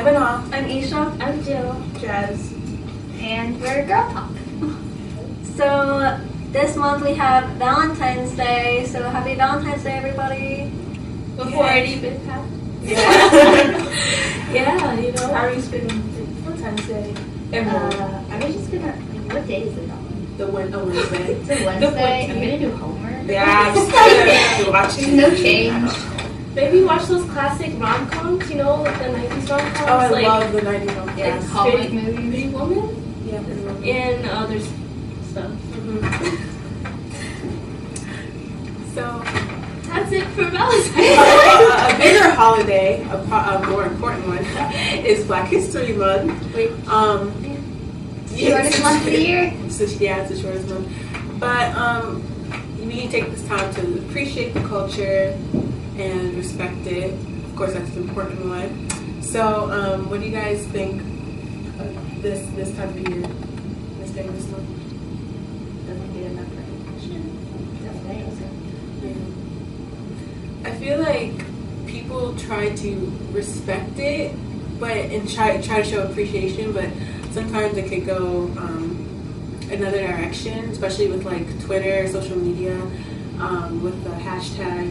I'm Anna. I'm Isha. I'm Jill. Jazz. And we're Girl Talk. So this month we have Valentine's Day. So happy Valentine's Day, everybody. Before it even happened. Yeah, you know. How are you spending Valentine's Day? I was just gonna, what day is it on? The Wednesday. It's a Wednesday. I'm gonna do homework. Yeah, I'm just gonna watch it. No change. Maybe watch those classic rom-coms, you know, like the 90s rom-coms. Oh, I like, love the 90s rom-coms. Yeah, Hallmark movies. Pretty Woman Yeah. and other stuff. So, That's it for Valentine's. a bigger holiday, a more important one, is Black History Month. Wait. Shortest month of the year. Yeah, it's the shortest month. But we need to take this time to appreciate the culture and respect it. Of course, that's an important one. So, what do you guys think of this time of year, this day, this month? Doesn't get enough recognition. That's amazing. I feel like people try to respect it, and try to show appreciation, but sometimes it could go another direction, especially with like Twitter, social media, with the hashtag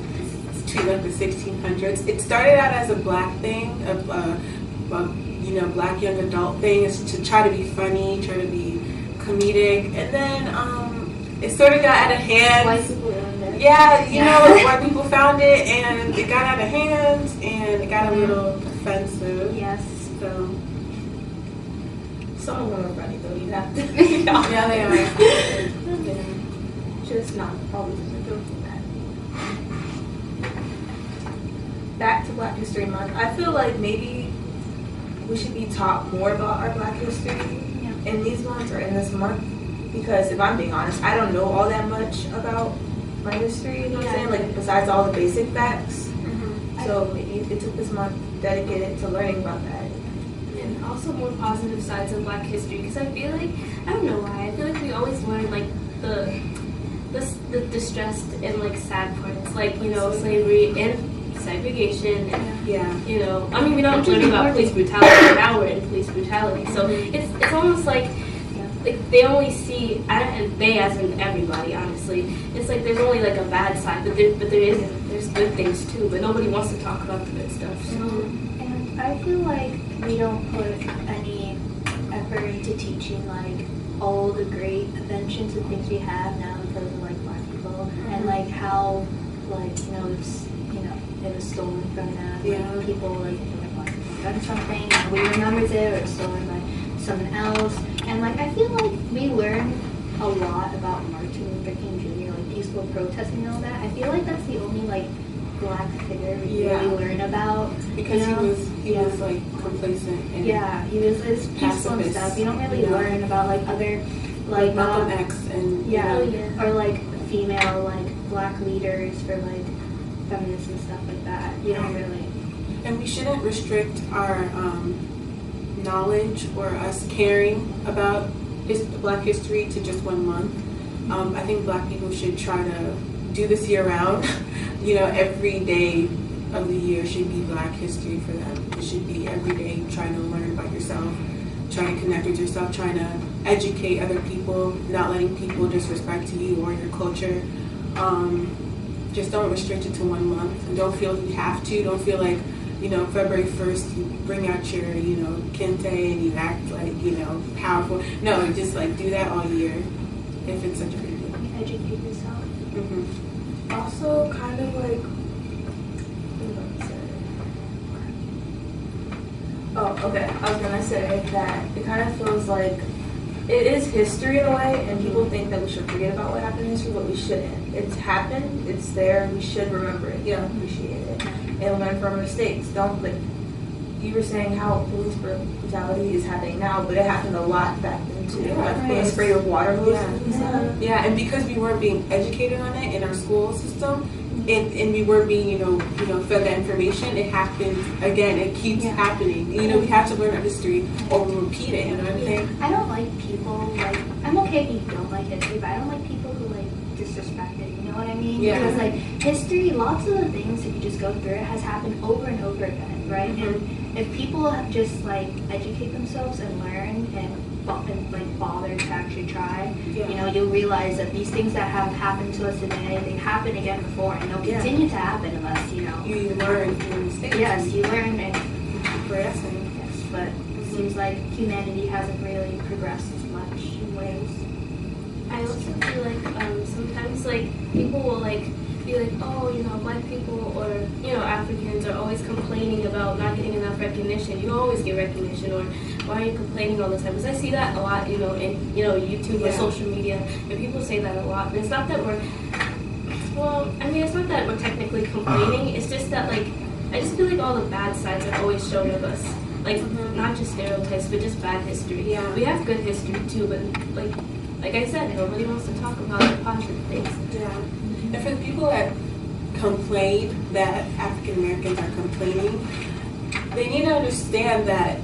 Tweet Like the 1600s. It started out as a black thing, black young adult thing, is to try to be funny, try to be comedic, and then it sort of got out of hand. White people own it. Yeah, white people found it, and it got out of hand, and it got a little offensive. Yes. So, Some of them are funny though, you have to. yeah, they are. Just not always a joke from that. Back to Black History Month. I feel like maybe we should be taught more about our Black history in these months or in this month. Because if I'm being honest, I don't know all that much about my history, you know what I'm saying? Like, besides all the basic facts. So maybe if we took this month dedicated to learning about that. And also more positive sides of Black history, because I feel like, I don't know why, I feel like we always learn like the distressed and like sad parts, like, you know, slavery and segregation and you know, I mean, we don't learn about police brutality, but now we're in police brutality, so it's almost like they only see, and they as in everybody, honestly, it's like there's only like a bad side, but there isn't. There's good things too, but nobody wants to talk about the good stuff. So. And I feel like we don't put any effort into teaching like all the great inventions and things we have now because of like Black people and like how like it was stolen from them. Like, people like Black people done something and we remembered it, or it was stolen by someone else. And like I feel like we learn a lot about Martin Luther King Jr. like peaceful protesting and all that. I feel like that's the only like Black figure we really learn about, because he was like complacent and he was peaceful and stuff. You don't really learn about like other like Malcolm X and or like female like Black leaders for like feminists and stuff like that. You don't really. And we shouldn't restrict our knowledge or us caring about Black history to just 1 month. I think Black people should try to do this year round. You know, every day of the year should be Black history for them. It should be every day trying to learn about yourself, trying to connect with yourself, trying to educate other people, not letting people disrespect you or your culture. Just don't restrict it to 1 month. And don't feel you have to. Don't feel like, February 1st, you bring out your, kente and you act like, powerful. No, just like do that all year if it's such a big deal. Educate yourself. Also, kind of like, I was gonna say that it kind of feels like it is history in a way, and people think that we should forget about what happened in history, but we shouldn't. It's happened, it's there, we should remember it, appreciate it, and learn from our mistakes. Don't, like, you were saying how police brutality is happening now, but it happened a lot back then too. Like being sprayed with water hoses and stuff. Yeah, and because we weren't being educated on it in our school system, and we weren't being, fed that information, it happens again. It keeps happening. We have to learn our history or we'll repeat it. You know what I'm saying? I don't like people I'm okay if you don't like history, but I don't like people who like disrespected. You know what I mean? Yeah. Because like history, lots of the things if you just go through it has happened over and over again, right? And if people just like educate themselves and learn and like bother to actually try, you know, you'll realize that these things that have happened to us today, they've happened again before, and they'll continue to happen unless you know. You learn from your mistakes. Yes, you learn and progressing. yes, but it seems like humanity hasn't really progressed as much in ways. I also feel like sometimes like people will like be like, oh, you know, black people or you know Africans are always complaining about not getting enough recognition. You always get recognition, or why are you complaining all the time? Because I see that a lot, you know, in YouTube or social media, and people say that a lot. And it's not that we're it's not that we're technically complaining. It's just that like I just feel like all the bad sides are always shown of us. Like not just stereotypes, but just bad history. Yeah. We have good history too, but like I said, nobody wants to talk about the positive things. Yeah. And for the people that complain that African Americans are complaining, they need to understand that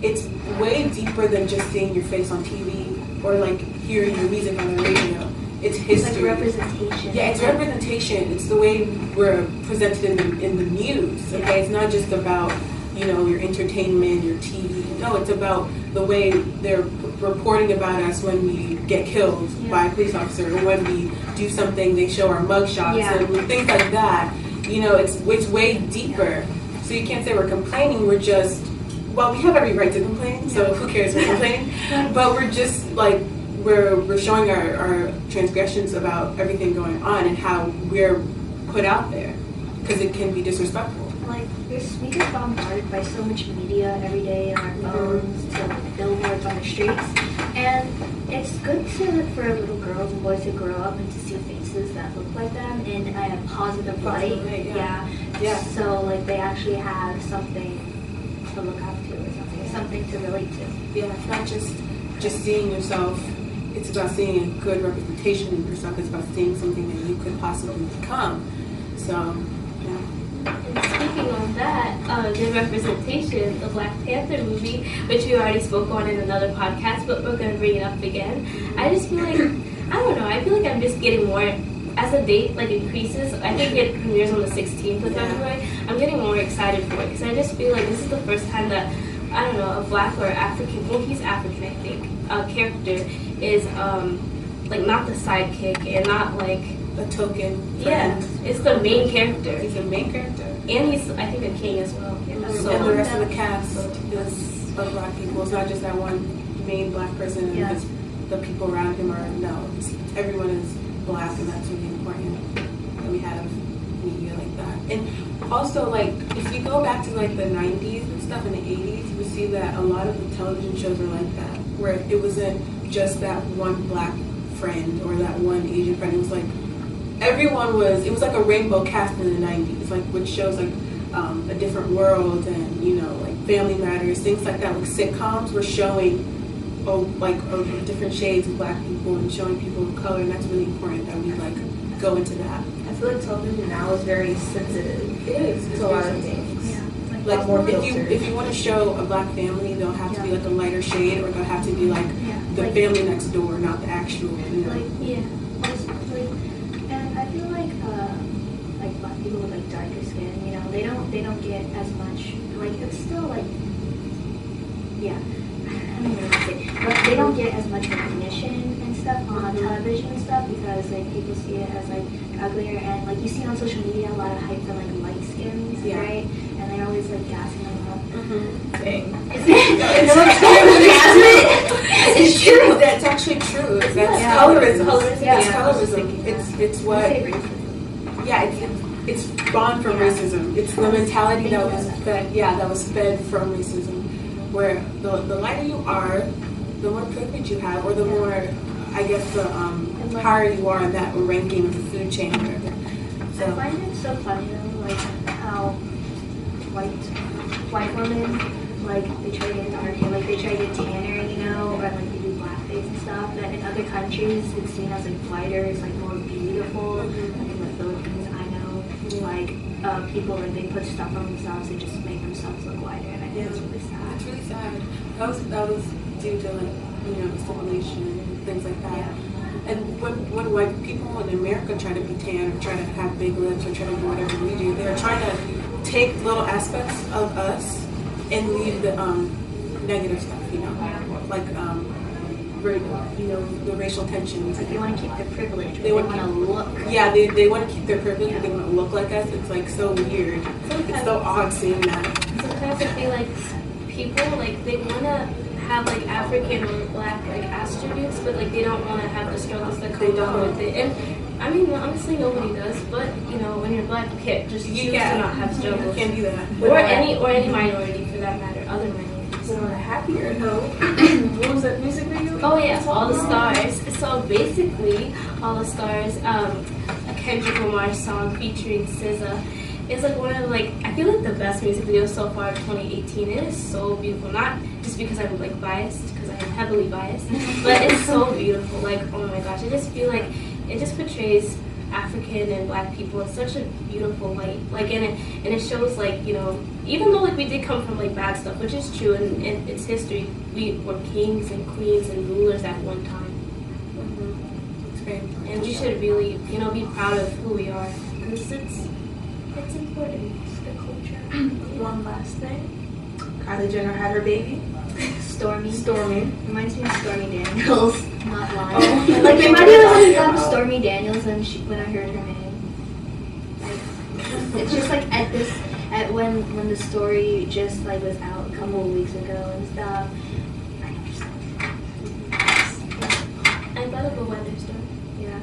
it's way deeper than just seeing your face on TV or like hearing your music on the radio. It's history. Like representation. Yeah, it's representation. It's the way we're presented in the news. Okay, it's not just about your entertainment, your TV. No, it's about the way they're reporting about us when we get killed by a police officer, or when we do something, they show our mugshots and things like that. It's way deeper. So you can't say we're complaining. We're just we have every right to complain. So who cares? We're complaining, but we're just like we're showing our transgressions about everything going on and how we're put out there because it can be disrespectful. Like we get bombarded by so much media every day on our phones to billboards on the streets, and it's good for little girls and boys to grow up and to see faces that look like them in a positive light. Yeah. So like they actually have something to look up to or something to relate to. Yeah, it's not just seeing yourself. It's about seeing a good representation of yourself. It's about seeing something that you could possibly become. So, yeah. And speaking of that, the representation, the Black Panther movie, which we already spoke on in another podcast, but we're going to bring it up again. I just feel like, I don't know, I feel like I'm just getting more, as the date increases, I think it premieres on the 16th of February, I'm getting more excited for it, because I just feel like this is the first time that, I don't know, a Black or African, well, he's African, I think, character is, not the sidekick, and not, a token friend. Yeah, it's the main character. He's the main character. And he's, I think, a king as well. So and the rest of the cast is of Black people. It's not just that one main Black person and the people around him are, everyone is Black, and that's really important that we have media like that. And also, if you go back to the 90s and stuff, in the 80s, you see that a lot of the television shows are like that, where it wasn't just that one Black friend or that one Asian friend. It was it was like a rainbow cast in the 90s, which shows a different world and, Family Matters, things like that. Sitcoms were showing different shades of Black people and showing people of color, and that's really important that we go into that. I feel like television now is very sensitive. It is. To a lot of things. Yeah. More if you want to show a Black family, they'll have to be a lighter shade, or they'll have to be the family next door, not the actual. And I feel like Black people with darker skin, they don't get as much. It's still I don't know what to say, but they don't get as much recognition and stuff on television and stuff because people see it as uglier, and you see on social media a lot of hype for light skins, right? And they're always gassing them up. It's true. That's actually true. That's colorism. Yeah. It's colorism. It's what. It's spawned from racism. It's the mentality that was fed. Yeah, that was fed from racism, where the lighter you are, the more privilege you have, or the more, I guess, the higher you are in that ranking of the food chain. Or whatever. So. I find it so funny though, how white women, they try to get darker, they try to get tanner, or they do blackface and stuff. That in other countries it's seen as whiter, it's more beautiful. I think in the Philippines, I know, people they put stuff on themselves and just make themselves look whiter, and I think it's really sad. It's really sad. That was due to assimilation and things like that. And when white people in America try to be tan or try to have big lips or try to do whatever we do, they're trying to take little aspects of us and leave the negative stuff, you know, like the racial tensions. Like they want to keep their privilege. They They wanna want to look. Yeah, they want to keep their privilege, but they want to look like us. It's like so weird. It's so odd seeing that. Sometimes I feel like people like they want to have like African or black like attributes, but like they don't want to have the struggles that come along with it. And I mean, honestly, nobody does. But you know, when you're black, you can't just choose to not have You struggles. can't do that. Or any minority for that matter, other minorities. So on a happier note, what was that music video? Oh yeah, All the Stars. So basically, All the Stars, a Kendrick Lamar song featuring SZA. It's like one of like I feel like the best music videos so far of 2018. It is so beautiful. Not just because I'm like biased, because I am heavily biased, but it's so beautiful. Like oh my gosh, I just feel like it just portrays African and black people in such a beautiful light. Like and it shows like you know even though like we did come from like bad stuff, which is true and it's history. We were kings and queens and rulers at one time. It's great. And we should really, you know, be proud of who we are because it's important. It's the culture. One last thing. Kylie Jenner had her baby. Stormy. Stormy. Reminds me of Stormy Daniels. Not lying. Oh. Like it reminded me of Stormy Daniels when I heard her name. Like it's just like at when the story just like was out a couple of weeks ago and stuff. I'm just I thought of a weather storm. yeah.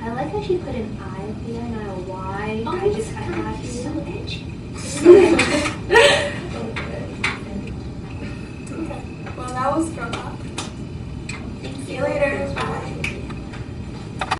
I like how she put an I at the end, not a Y. Oh, I just that's thought nice. so edgy. Well, that was Girl Talk.